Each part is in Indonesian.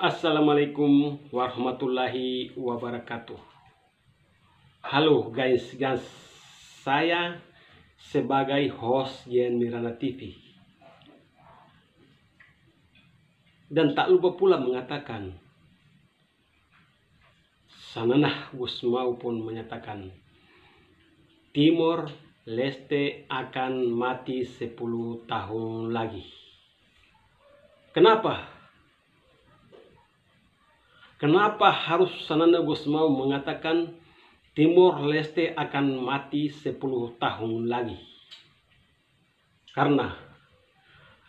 Assalamualaikum warahmatullahi wabarakatuh. Halo guys, saya sebagai host Yen Mirana TV. Dan tak lupa pula mengatakan, Sananah Gus maupun menyatakan, Timor Leste akan mati 10 tahun lagi. Kenapa? Kenapa harus Sananah Gus mau mengatakan Timor Leste akan mati 10 tahun lagi? Karena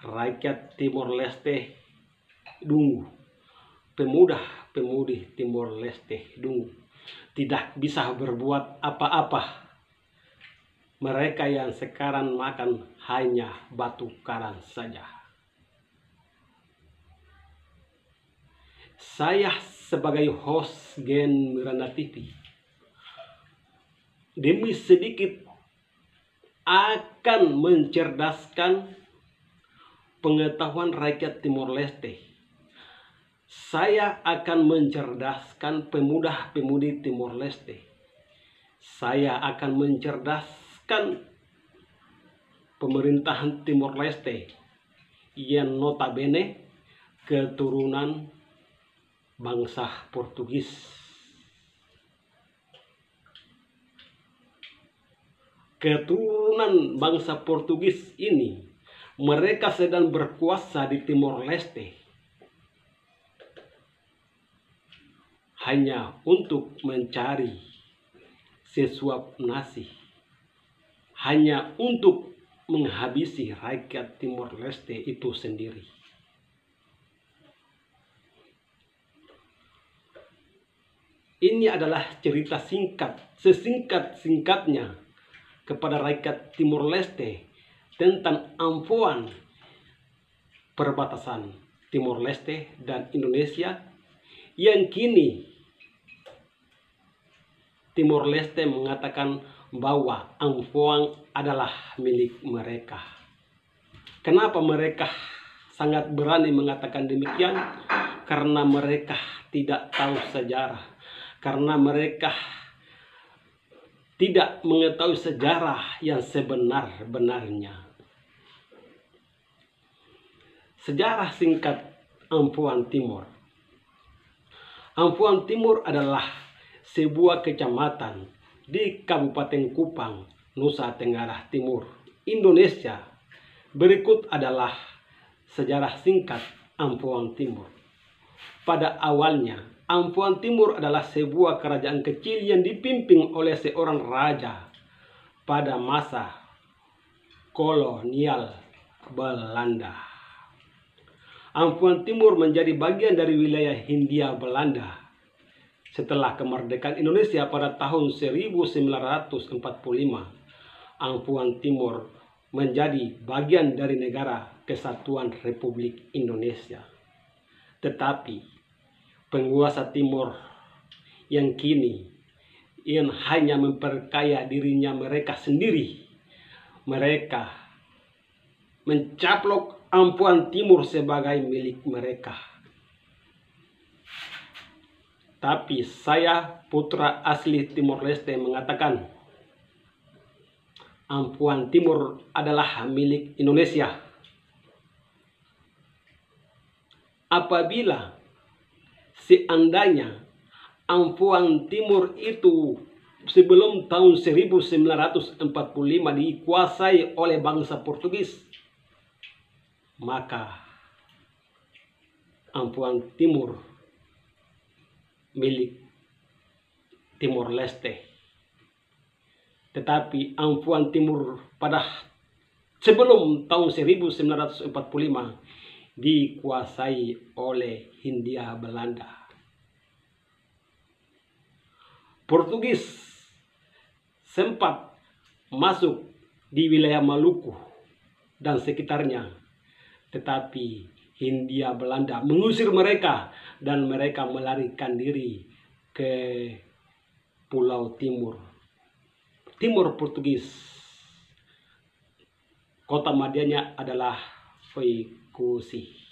rakyat Timor Leste dungu, pemuda-pemudi Timor Leste dungu, tidak bisa berbuat apa-apa. Mereka yang sekarang makan hanya batu karang saja. Saya sebagai host Yen Mirana TV demi sedikit akan mencerdaskan pengetahuan rakyat Timor Leste. Saya akan mencerdaskan pemuda-pemudi Timor Leste. Saya akan mencerdaskan pemerintahan Timor Leste yang notabene keturunan bangsa Portugis. Keturunan bangsa Portugis ini, mereka sedang berkuasa di Timor Leste hanya untuk mencari sesuap nasi, hanya untuk menghabisi rakyat Timor Leste itu sendiri. Ini adalah cerita singkat, sesingkat-singkatnya kepada rakyat Timor Leste tentang ampuan perbatasan Timor Leste dan Indonesia yang kini Timor Leste mengatakan bahwa ampuan adalah milik mereka. Kenapa mereka sangat berani mengatakan demikian? Karena mereka tidak tahu sejarah. Karena mereka tidak mengetahui sejarah yang sebenar-benarnya. Sejarah singkat Ampuan Timor. Ampuan Timor adalah sebuah kecamatan di Kabupaten Kupang, Nusa Tenggara Timur, Indonesia. Berikut adalah sejarah singkat Ampuan Timor. Pada awalnya, Ampuan Timor adalah sebuah kerajaan kecil yang dipimpin oleh seorang raja pada masa kolonial Belanda. Ampuan Timor menjadi bagian dari wilayah Hindia Belanda. Setelah kemerdekaan Indonesia pada tahun 1945, Ampuan Timor menjadi bagian dari Negara Kesatuan Republik Indonesia. Tetapi penguasa Timor yang kini yang hanya memperkaya dirinya mereka sendiri, mereka mencaplok Ampuan Timor sebagai milik mereka. Tapi saya, putra asli Timor Leste, mengatakan Ampuan Timor adalah milik Indonesia. Apabila seandainya Ampuan Timor itu sebelum tahun 1945 dikuasai oleh bangsa Portugis, maka Ampuan Timor milik Timor Leste. Tetapi Ampuan Timor pada sebelum tahun 1945 dikuasai oleh Hindia Belanda. Portugis sempat masuk di wilayah Maluku dan sekitarnya, tetapi Hindia Belanda mengusir mereka dan mereka melarikan diri ke Pulau Timur Portugis. Kota medianya adalah Koikusi.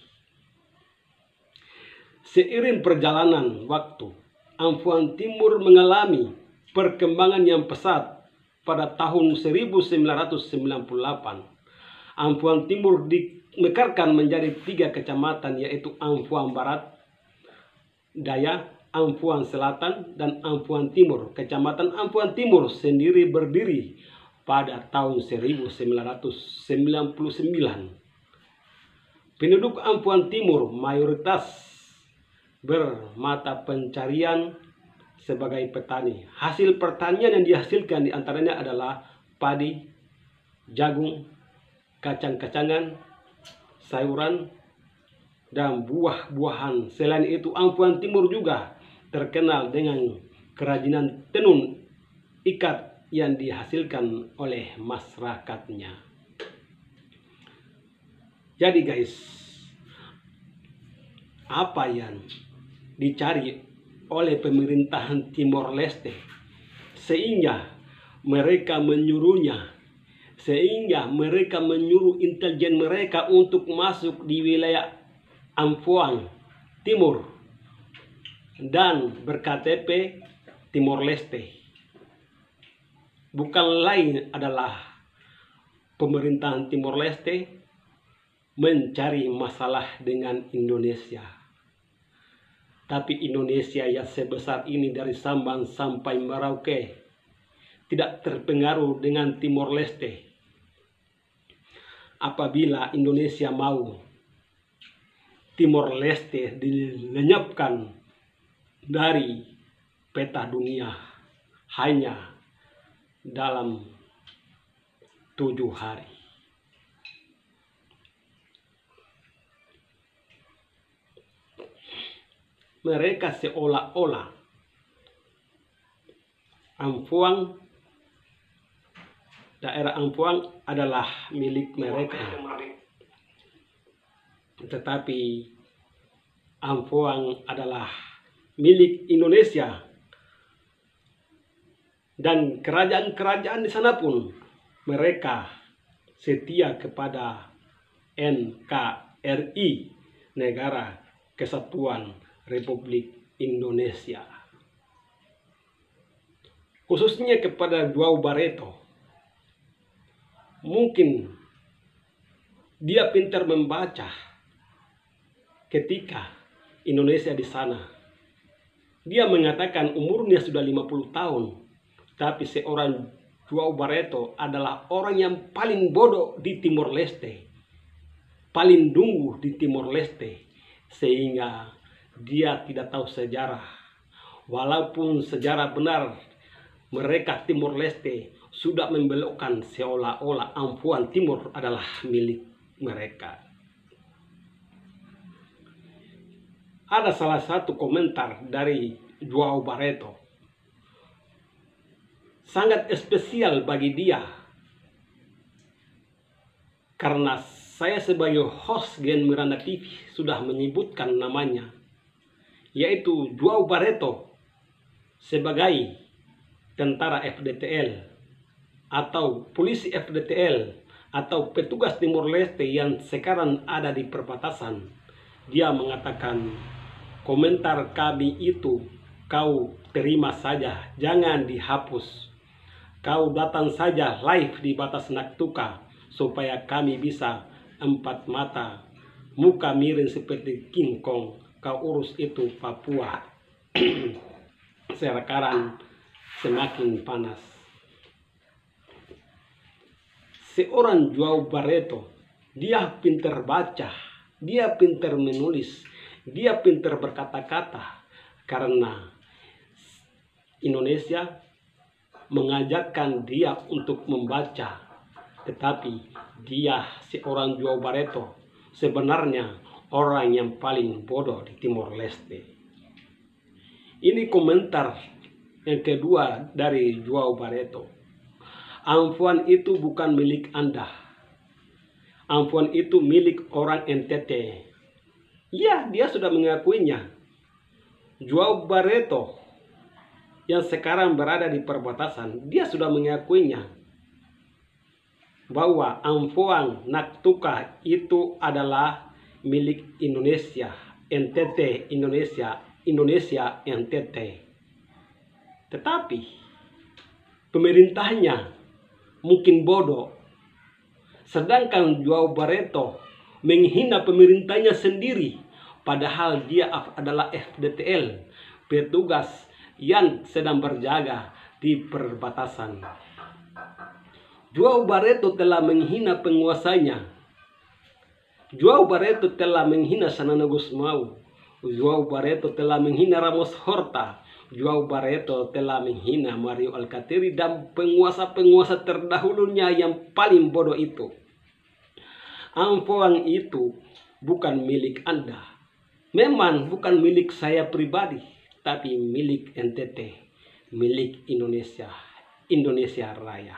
Seiring perjalanan waktu, Amfuan Timur mengalami perkembangan yang pesat. Pada tahun 1998, Amfuan Timur dimekarkan menjadi 3 kecamatan, yaitu Amfuan Barat, Daya, Amfuan Selatan, dan Amfuan Timur. Kecamatan Amfuan Timur sendiri berdiri pada tahun 1999. Penduduk Amfuan Timur mayoritas bermata pencarian sebagai petani. Hasil pertanian yang dihasilkan diantaranya adalah padi, jagung, kacang-kacangan, sayuran, dan buah-buahan. Selain itu, Amfuan Timur juga terkenal dengan kerajinan tenun ikat yang dihasilkan oleh masyarakatnya. Jadi guys, apa yang dicari oleh pemerintahan Timor Leste sehingga mereka menyuruh intelijen mereka untuk masuk di wilayah Amfuan Timur dan berKTP Timor Leste, bukan lain adalah pemerintahan Timor Leste mencari masalah dengan Indonesia. Tapi Indonesia yang sebesar ini dari Sabang sampai Merauke tidak terpengaruh dengan Timor Leste. Apabila Indonesia mau Timor Leste dilenyapkan dari peta dunia hanya dalam 7 hari. Mereka seolah-olah daerah Amfuan adalah milik mereka. Tetapi Amfuan adalah milik Indonesia. Dan kerajaan-kerajaan di sana pun mereka setia kepada NKRI, Negara Kesatuan Republik Indonesia. Khususnya kepada João Barreto. Mungkin dia pintar membaca ketika Indonesia di sana. Dia mengatakan umurnya sudah 50 tahun. Tapi seorang João Barreto adalah orang yang paling bodoh di Timor Leste. Paling dungu di Timor Leste. Sehingga dia tidak tahu sejarah. Walaupun sejarah benar, mereka Timor Leste sudah membelokkan seolah-olah Amfuan Timur adalah milik mereka. Ada salah satu komentar dari João Barreto. Sangat spesial bagi dia. Karena saya sebagai host Gen Miranda TV sudah menyebutkan namanya. Yaitu João Barreto sebagai tentara FDTL atau polisi FDTL atau petugas Timor Leste yang sekarang ada di perbatasan. Dia mengatakan, komentar kami itu kau terima saja, jangan dihapus. Kau datang saja live di batas Naktuka supaya kami bisa 4 mata, muka miring seperti King Kong. Kau urus itu Papua. Sekarang semakin panas. Seorang João Barreto, dia pintar baca, dia pintar menulis, dia pintar berkata-kata, karena Indonesia mengajarkan dia untuk membaca. Tetapi dia seorang João Barreto sebenarnya orang yang paling bodoh di Timor Leste. Ini komentar yang kedua dari João Barreto. Amfuan itu bukan milik Anda. Amfuan itu milik orang NTT. Ya, dia sudah mengakuinya. João Barreto yang sekarang berada di perbatasan, dia sudah mengakuinya bahwa Amfuan Naktuka itu adalah milik Indonesia, NTT Indonesia NTT. Tetapi pemerintahnya mungkin bodoh, sedangkan Joao Barreto menghina pemerintahnya sendiri, padahal dia adalah FDTL, petugas yang sedang berjaga di perbatasan. Joao Barreto telah menghina penguasanya. Joao Barreto telah menghina Sanana Gusmao. Joao Barreto telah menghina Ramos Horta. Joao Barreto telah menghina Mario Alcatiri dan penguasa-penguasa terdahulunya yang paling bodoh itu. Ampoang itu bukan milik Anda. Memang bukan milik saya pribadi, tapi milik NTT, milik Indonesia Raya.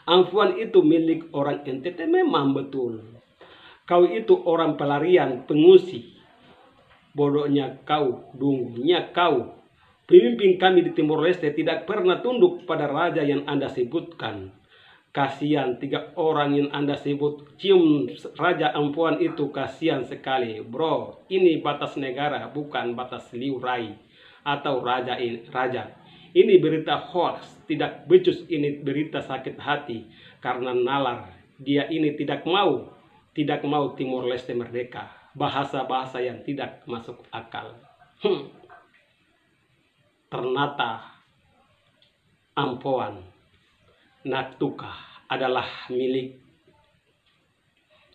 Ampuan itu milik orang NTT memang betul. Kau itu orang pelarian, pengungsi. Bodohnya kau, dungunya kau. Pemimpin kami di Timor Leste tidak pernah tunduk pada raja yang Anda sebutkan. Kasihan 3 orang yang Anda sebut cium Raja Ampuan itu, kasihan sekali. Bro, ini batas negara, bukan batas Liu Rai atau raja. Ini berita hoax, tidak becus, ini berita sakit hati karena nalar. Dia ini tidak mau Timor Leste merdeka. Bahasa-bahasa yang tidak masuk akal. Ternyata Ampuan Naktuka adalah milik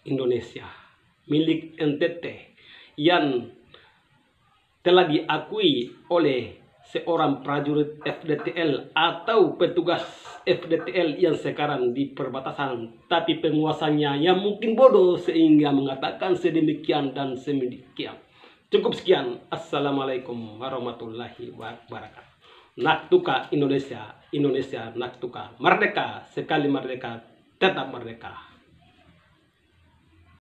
Indonesia, milik NTT yang telah diakui oleh seorang prajurit FDTL atau petugas FDTL yang sekarang di perbatasan, tapi penguasanya yang mungkin bodoh sehingga mengatakan sedemikian dan semedikian. Cukup sekian. Assalamualaikum warahmatullahi wabarakatuh. Naktuka Indonesia Naktuka, merdeka sekali merdeka, tetap merdeka.